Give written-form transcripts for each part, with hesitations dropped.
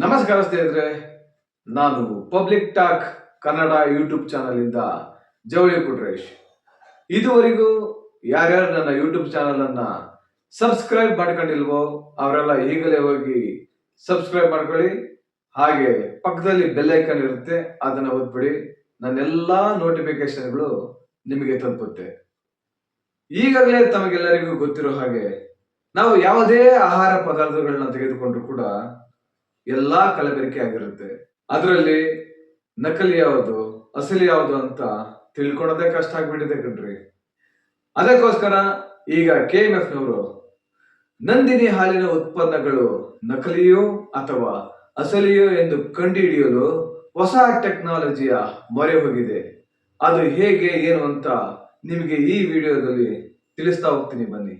ನಮಸ್ಕಾರ ಸ್ನೇಹಿತರೆ, ನಾನು public talk Kannada YouTube channel ಇಂದ ಜವಳಿ ಕುಟ್ರೇಶ್. ಇದುವರೆಗೂ ಯಾರ್ಯಾರು ನನ್ನ ಯೂಟ್ಯೂಬ್ ಚಾನಲ್ ಅನ್ನ ಸಬ್ಸ್ಕ್ರೈಬ್ ಮಾಡ್ಕೊಂಡಿಲ್ವೋ ಅವರೆಲ್ಲ ಈಗಲೇ ಹೋಗಿ ಸಬ್ಸ್ಕ್ರೈಬ್ ಮಾಡ್ಕೊಳ್ಳಿ. ಹಾಗೆ ಪಕ್ಕದಲ್ಲಿ ಬೆಲ್ ಐಕಾನ್ ಇರುತ್ತೆ, ಅದನ್ನ ಒತ್ಬಿಡಿ. ನನ್ನೆಲ್ಲಾ ನೋಟಿಫಿಕೇಶನ್ಗಳು ನಿಮಗೆ ತಲುಪುತ್ತೆ. ಈಗಾಗಲೇ ತಮಗೆಲ್ಲರಿಗೂ ಗೊತ್ತಿರೋ ಹಾಗೆ ನಾವು ಯಾವುದೇ ಆಹಾರ ಪದಾರ್ಥಗಳನ್ನ ತೆಗೆದುಕೊಂಡ್ರು ಕೂಡ ಎಲ್ಲಾ ಕಲಬೆರಕೆ ಆಗಿರುತ್ತೆ. ಅದರಲ್ಲಿ ನಕಲಿ ಯಾವುದು ಅಸಲಿ ಯಾವುದು ಅಂತ ತಿಳ್ಕೊಳ್ಳೋದೇ ಕಷ್ಟ ಆಗ್ಬಿಟ್ಟಿದೆ ಕಣ್ರಿ. ಅದಕ್ಕೋಸ್ಕರ ಈಗ KMF ನವರು ನಂದಿನಿ ಹಾಲಿನ ಉತ್ಪನ್ನಗಳು ನಕಲಿಯೋ ಅಥವಾ ಅಸಲಿಯೋ ಎಂದು ಕಂಡುಹಿಡಿಯಲು ಹೊಸ ಟೆಕ್ನಾಲಜಿಯ ಮೊರೆ ಹೋಗಿದೆ. ಅದು ಹೇಗೆ ಏನು ಅಂತ ನಿಮಗೆ ಈ ವಿಡಿಯೋದಲ್ಲಿ ತಿಳಿಸ್ತಾ ಹೋಗ್ತೀನಿ, ಬನ್ನಿ.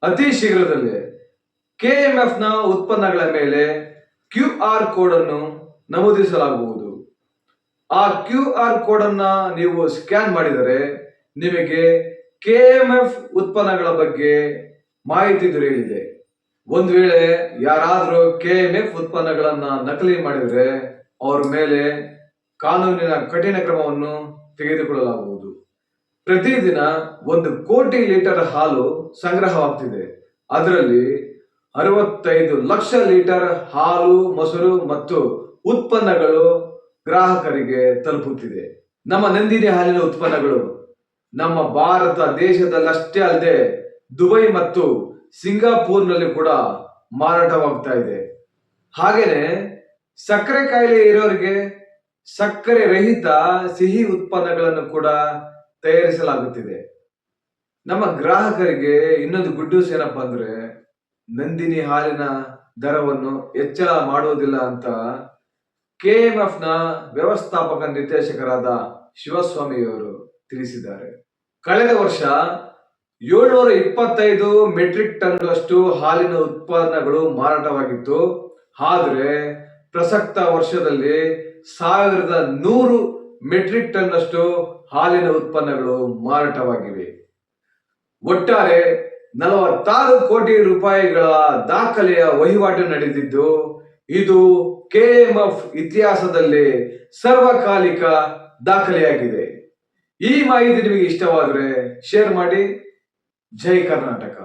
ಅತಿ ಶೀಘ್ರದಲ್ಲೇ KMF ನ ಉತ್ಪನ್ನಗಳ ಮೇಲೆ QR ಕೋಡ್ ಅನ್ನು ನಮೂದಿಸಲಾಗುವುದು. ಆ QR ಕೋಡ್ ಅನ್ನ ನೀವು ಸ್ಕ್ಯಾನ್ ಮಾಡಿದರೆ ನಿಮಗೆ KMF ಉತ್ಪನ್ನಗಳ ಬಗ್ಗೆ ಮಾಹಿತಿ ದೊರೆಯಲಿದೆ. ಒಂದು ವೇಳೆ ಯಾರಾದರೂ KMF ಉತ್ಪನ್ನಗಳನ್ನ ನಕಲಿ ಮಾಡಿದರೆ ಅವರ ಮೇಲೆ ಕಾನೂನಿನ ಕಠಿಣ ಕ್ರಮವನ್ನು ತೆಗೆದುಕೊಳ್ಳಲಾಗುವುದು. ಪ್ರತಿದಿನ 1 ಕೋಟಿ ಲೀಟರ್ ಹಾಲು ಸಂಗ್ರಹವಾಗ್ತಿದೆ. ಅದರಲ್ಲಿ 65 ಲಕ್ಷ ಲೀಟರ್ ಹಾಲು, ಮೊಸರು ಮತ್ತು ಉತ್ಪನ್ನಗಳು ಗ್ರಾಹಕರಿಗೆ ತಲುಪುತ್ತಿದೆ. ನಮ್ಮ ನಂದಿನಿ ಹಾಲಿನ ಉತ್ಪನ್ನಗಳು ನಮ್ಮ ಭಾರತ ದೇಶದಲ್ಲಷ್ಟೇ ಅಲ್ಲದೆ ದುಬೈ ಮತ್ತು ಸಿಂಗಾಪುರ್ನಲ್ಲಿ ಕೂಡ ಮಾರಾಟವಾಗ್ತಾ ಇದೆ. ಹಾಗೇನೆ ಸಕ್ಕರೆ ಕಾಯಿಲೆ ಇರೋರಿಗೆ ಸಕ್ಕರೆ ರಹಿತ ಸಿಹಿ ಉತ್ಪನ್ನಗಳನ್ನು ಕೂಡ ತಯಾರಿಸಲಾಗುತ್ತಿದೆ. ನಮ್ಮ ಗ್ರಾಹಕರಿಗೆ ಇನ್ನೊಂದು ಗುಡ್ ನ್ಯೂಸ್ ಏನಪ್ಪಾ ಅಂದ್ರೆ, ನಂದಿನಿ ಹಾಲಿನ ದರವನ್ನು ಹೆಚ್ಚಳ ಮಾಡುವುದಿಲ್ಲ ಅಂತ KMF ನ ವ್ಯವಸ್ಥಾಪಕ ನಿರ್ದೇಶಕರಾದ ಶಿವಸ್ವಾಮಿಯವರು ತಿಳಿಸಿದ್ದಾರೆ. ಕಳೆದ ವರ್ಷ 725 ಮೆಟ್ರಿಕ್ ಟನ್ಗಳಷ್ಟು ಹಾಲಿನ ಉತ್ಪನ್ನಗಳು ಮಾರಾಟವಾಗಿತ್ತು. ಆದರೆ ಪ್ರಸಕ್ತ ವರ್ಷದಲ್ಲಿ 1100 ಮೆಟ್ರಿಕ್ ಟನ್ ಅಷ್ಟು ಹಾಲಿನ ಉತ್ಪನ್ನಗಳು ಮಾರಾಟವಾಗಿವೆ. ಒಟ್ಟಾರೆ 46 ಕೋಟಿ ರೂಪಾಯಿಗಳ ದಾಖಲೆಯ ವಹಿವಾಟು ನಡೆದಿದ್ದು, ಇದು KMF ಇತಿಹಾಸದಲ್ಲಿ ಸರ್ವಕಾಲಿಕ ದಾಖಲೆಯಾಗಿದೆ. ಈ ಮಾಹಿತಿ ನಿಮಗೆ ಇಷ್ಟವಾದರೆ ಶೇರ್ ಮಾಡಿ. ಜೈ ಕರ್ನಾಟಕ.